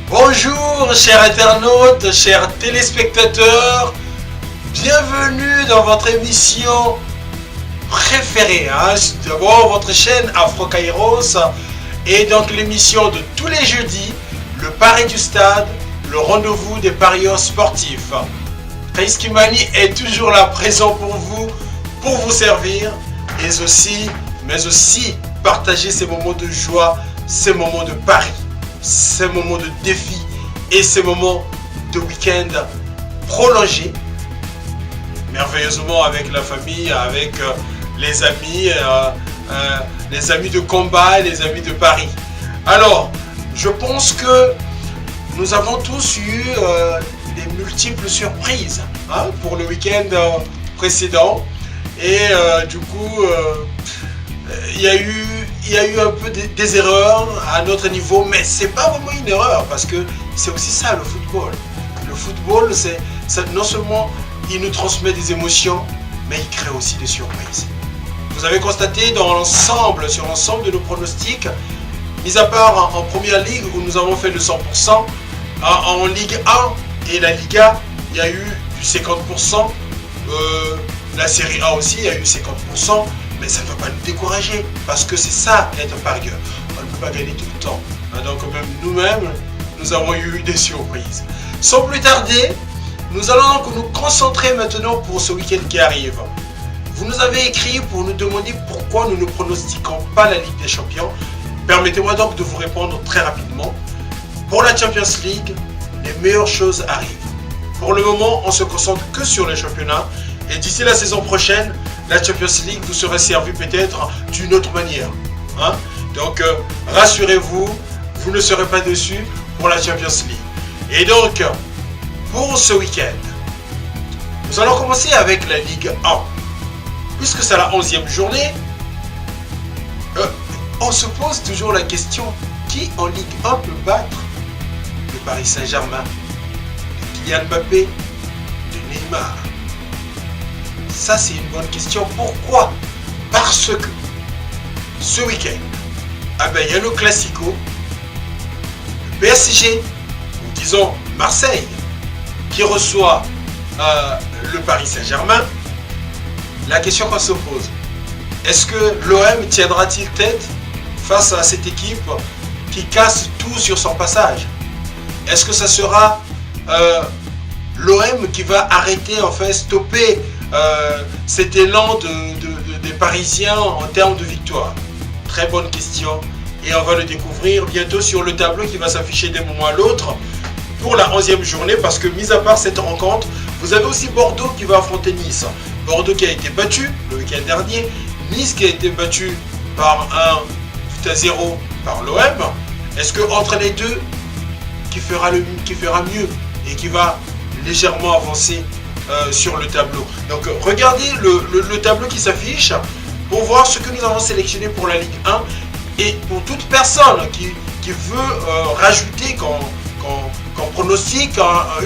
Bonjour chers internautes, chers téléspectateurs, bienvenue dans votre émission préférée, d'abord votre chaîne Afro Kairos et donc l'émission de tous les jeudis, le Pari du Stade, le rendez-vous des parieurs sportifs. Taïs Kimani est toujours là présent pour vous servir mais aussi partager ces moments de joie, ces moments de pari, ces moments de défi et ces moments de week-end prolongés, merveilleusement avec la famille, avec les amis de combat et les amis de Paris. Alors, je pense que nous avons tous eu des multiples surprises pour le week-end précédent et du coup, il y a eu un peu des erreurs à notre niveau, mais c'est pas vraiment une erreur parce que c'est aussi ça le football. Le football, c'est non seulement il nous transmet des émotions, mais il crée aussi des surprises. Vous avez constaté sur l'ensemble de nos pronostics, mis à part en première ligue où nous avons fait le 100%, en Ligue 1 et la Liga, il y a eu du 50%, la Série A aussi, il y a eu 50%, mais ça ne va pas nous décourager, parce que c'est ça être parieur. On ne peut pas gagner tout le temps. Donc même nous-mêmes, nous avons eu des surprises. Sans plus tarder, nous allons donc nous concentrer maintenant pour ce week-end qui arrive. Vous nous avez écrit pour nous demander pourquoi nous ne pronostiquons pas la Ligue des Champions. Permettez-moi donc de vous répondre très rapidement. Pour la Champions League, les meilleures choses arrivent. Pour le moment, on se concentre que sur les championnats. Et d'ici la saison prochaine, la Champions League vous sera servie peut-être d'une autre manière. Donc, rassurez-vous, vous ne serez pas déçus pour la Champions League. Et donc, pour ce week-end, nous allons commencer avec la Ligue 1. Puisque c'est la 11e journée, on se pose toujours la question, qui en Ligue 1 peut battre le Paris Saint-Germain, de Kylian Mbappé, de Neymar? Ça, c'est une bonne question. Pourquoi? Parce que ce week-end, il y a le Classico, le PSG, ou disons Marseille, qui reçoit le Paris Saint-Germain. La question qu'on se pose, est-ce que l'OM tiendra-t-il tête face à cette équipe qui casse tout sur son passage? Est-ce que ça sera l'OM qui va arrêter, stopper cet élan des Parisiens en termes de victoire? Très bonne question et on va le découvrir bientôt sur le tableau qui va s'afficher d'un moment à l'autre pour la 11e journée, parce que mis à part cette rencontre, vous avez aussi Bordeaux qui va affronter Nice. Bordeaux qui a été battu le week-end dernier, Nice qui a été battu par 1-0 par l'OM. Est-ce que entre les deux, qui fera mieux et qui va légèrement avancer sur le tableau? Donc regardez le tableau qui s'affiche pour voir ce que nous avons sélectionné pour la Ligue 1 et pour toute personne qui veut rajouter qu'on pronostique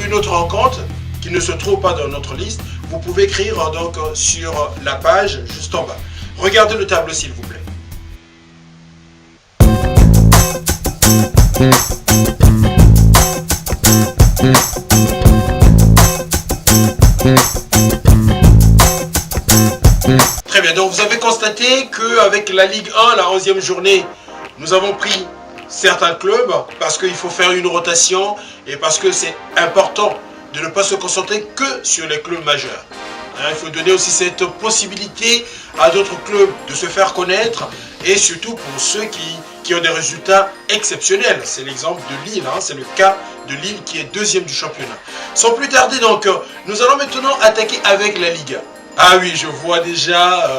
une autre rencontre qui ne se trouve pas dans notre liste, vous pouvez écrire donc sur la page juste en bas. Regardez le tableau s'il vous plaît. Très bien, donc vous avez constaté qu'avec la Ligue 1, la 11e journée, nous avons pris certains clubs parce qu'il faut faire une rotation et parce que c'est important de ne pas se concentrer que sur les clubs majeurs. Il faut donner aussi cette possibilité à d'autres clubs de se faire connaître et surtout pour ceux qui ont des résultats exceptionnels. C'est l'exemple de Lille, c'est le cas de Lille qui est deuxième du championnat. Sans plus tarder donc, nous allons maintenant attaquer avec la Liga. Ah oui, je vois déjà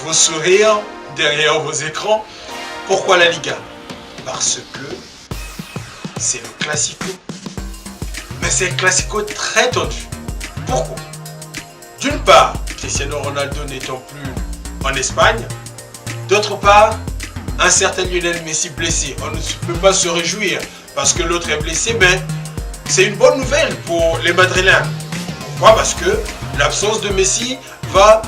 vos sourires derrière vos écrans. Pourquoi la Liga? Parce que c'est le Classico. Mais c'est un Classico très tendu. Pourquoi? D'une part, Cristiano Ronaldo n'étant plus en Espagne. D'autre part, un certain Lionel Messi blessé. On ne peut pas se réjouir parce que l'autre est blessé, mais c'est une bonne nouvelle pour les Madrilènes. Pourquoi? Parce que l'absence de Messi va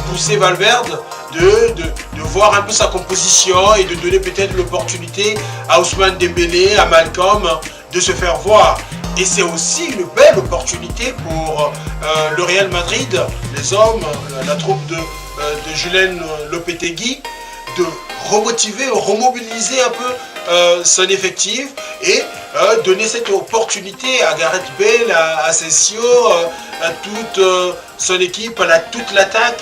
pousser Valverde de voir un peu sa composition et de donner peut-être l'opportunité à Ousmane Dembélé, à Malcolm de se faire voir. Et c'est aussi une belle opportunité pour le Real Madrid, les hommes, la troupe de Julen Lopetegui, de remotiver, remobiliser un peu son effectif et donner cette opportunité à Gareth Bale, à Asensio, à toute son équipe, à toute l'attaque,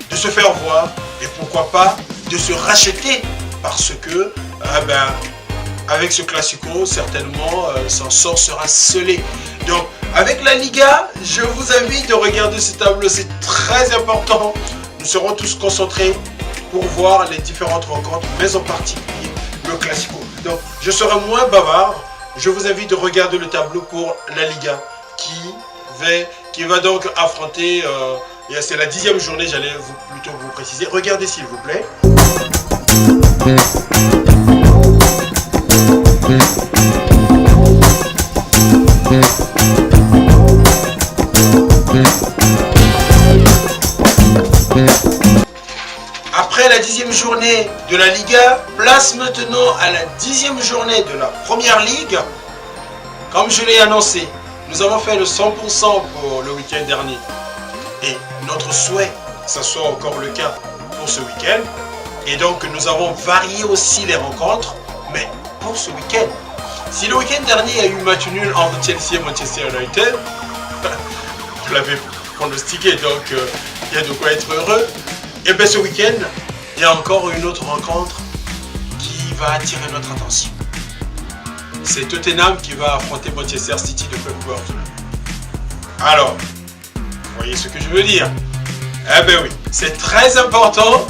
de se faire voir et pourquoi pas de se racheter parce que avec ce Classico, certainement, son sort sera scellé. Donc, avec la Liga, je vous invite de regarder ce tableau, c'est très important. Nous serons tous concentrés pour voir les différentes rencontres, mais en particulier le Classico. Donc, je serai moins bavard. Je vous invite de regarder le tableau pour la Liga qui va donc affronter, c'est la 10e journée, j'allais plutôt vous préciser. Regardez s'il vous plaît. Après la 10e journée de la Liga, place maintenant à la 10e journée de la Première Ligue. Comme je l'ai annoncé, nous avons fait le 100% pour le week-end dernier. Et notre souhait, que ce soit encore le cas pour ce week-end. Et donc nous avons varié aussi les rencontres, mais pour ce week-end. Si le week-end dernier il y a eu match nul entre Chelsea et Manchester United, je l'avais pronostiqué, donc il y a de quoi être heureux. Et bien ce week-end, il y a encore une autre rencontre qui va attirer notre attention. C'est Tottenham qui va affronter Manchester City de Pep Guardiola. Alors, vous voyez ce que je veux dire? Eh bien oui, c'est très important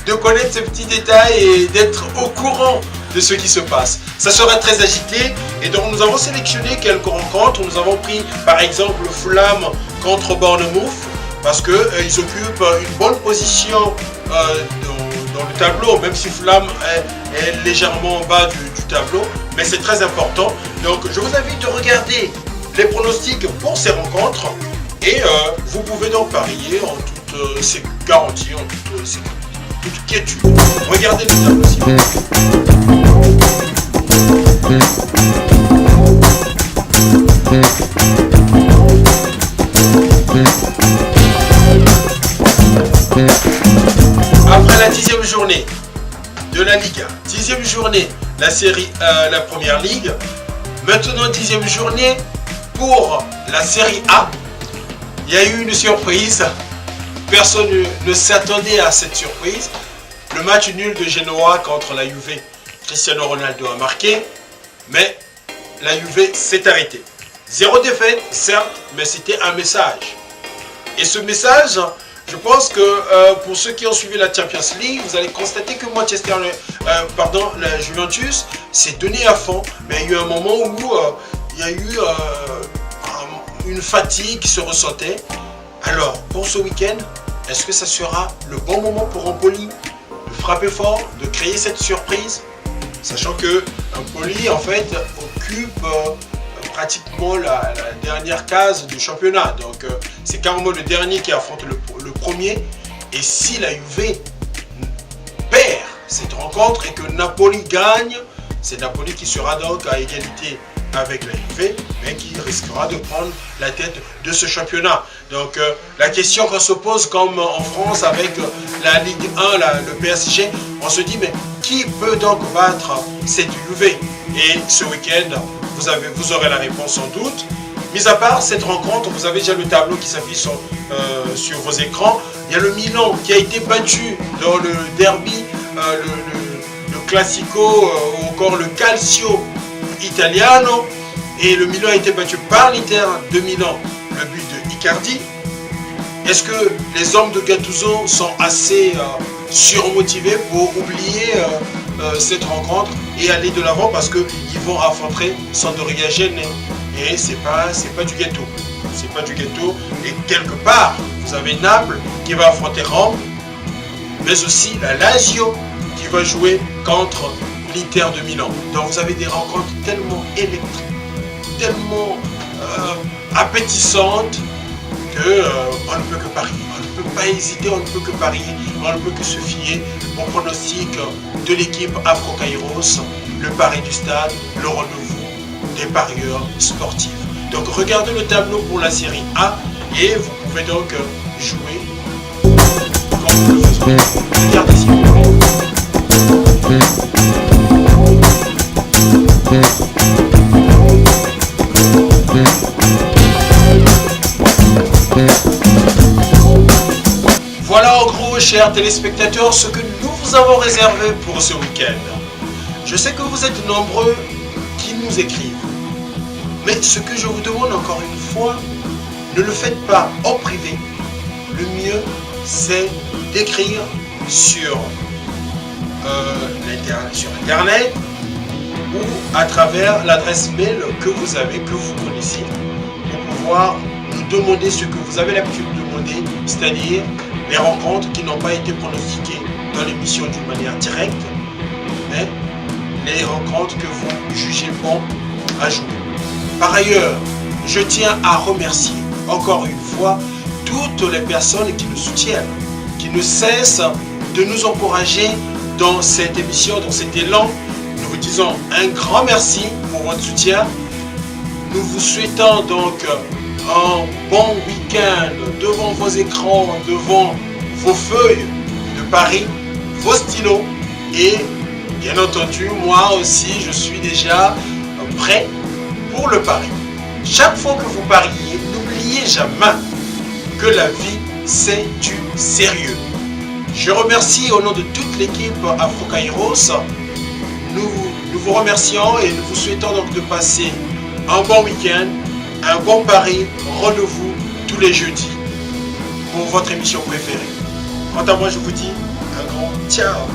de connaître ces petits détails et d'être au courant de ce qui se passe. Ça sera très agité et donc nous avons sélectionné quelques rencontres. Nous avons pris par exemple Fulham contre Bournemouth parce qu'ils occupent une bonne position dans le tableau, même si Fulham est légèrement en bas du tableau, mais c'est très important. Donc je vous invite à regarder les pronostics pour ces rencontres et vous pouvez donc parier en toutes ces garanties, en toute quiétude. Regardez le tableau s'il vous plaît. Après la 10e journée de la Liga, 10e journée la Première Ligue, maintenant 10e journée pour la Série A. Il y a eu une surprise, personne ne s'attendait à cette surprise. Le match nul de Genoa contre la Juve, Cristiano Ronaldo a marqué, mais la Juve s'est arrêtée. 0 défaite, certes, mais c'était un message. Et ce message, je pense que pour ceux qui ont suivi la Champions League, vous allez constater que la Juventus s'est donné à fond, mais il y a eu un moment où il y a eu une fatigue qui se ressentait. Alors, pour ce week-end, est-ce que ça sera le bon moment pour Empoli de frapper fort, de créer cette surprise? Sachant que Empoli, en fait, occupe pratiquement la dernière case du championnat. Donc, c'est carrément le dernier qui affronte le premier. Et si la Juve perd cette rencontre et que Napoli gagne, c'est Napoli qui sera donc à égalité avec la Juve, mais qui risquera de prendre la tête de ce championnat. Donc la question qu'on se pose comme en France avec la Ligue 1, le PSG, on se dit mais qui peut donc battre cette Juve? Et ce week-end, vous aurez la réponse sans doute. Mis à part cette rencontre, vous avez déjà le tableau qui s'affiche sur vos écrans. Il y a le Milan qui a été battu dans le derby, le Classico ou encore le Calcio Italiano, et le Milan a été battu par l'Inter de Milan, le but de Icardi. Est-ce que les hommes de Gattuso sont assez surmotivés pour oublier cette rencontre et aller de l'avant parce qu'ils vont affronter Sampdoria Gênes et c'est pas du gâteau. C'est pas du gâteau. Et quelque part, vous avez Naples qui va affronter Rome, mais aussi la Lazio qui va jouer contre l'Inter de Milan. Donc vous avez des rencontres tellement électriques, tellement appétissante que on ne peut que parier. On ne peut pas hésiter, on ne peut que parier, on ne peut que se fier au pronostic de l'équipe Afro Kairos, le pari du stade, le rendez-vous des parieurs sportifs. Donc regardez le tableau pour la série A et vous pouvez donc jouer comme nous le faisons. Regardez s'il vous plaît. Voilà en gros, chers téléspectateurs, ce que nous vous avons réservé pour ce week-end. Je sais que vous êtes nombreux qui nous écrivent. Mais ce que je vous demande encore une fois, ne le faites pas en privé. Le mieux, c'est d'écrire sur Internet ou à travers l'adresse mail que vous avez, que vous connaissez, pour pouvoir nous demander ce que vous avez l'habitude de demander, c'est-à-dire les rencontres qui n'ont pas été pronostiquées dans l'émission d'une manière directe, mais les rencontres que vous jugez bon à jouer. Par ailleurs, je tiens à remercier encore une fois toutes les personnes qui nous soutiennent, qui ne cessent de nous encourager dans cette émission, dans cet élan. Nous vous disons un grand merci pour votre soutien. Nous vous souhaitons donc un bon week-end devant vos écrans, devant vos feuilles de paris, vos stylos et bien entendu, moi aussi, je suis déjà prêt pour le pari. Chaque fois que vous pariez, n'oubliez jamais que la vie, c'est du sérieux. Je remercie au nom de toute l'équipe Afro Kairos. Nous vous remercions et nous vous souhaitons donc de passer un bon week-end, un bon pari. Rendez-vous tous les jeudis pour votre émission préférée. Quant à moi, je vous dis un grand ciao.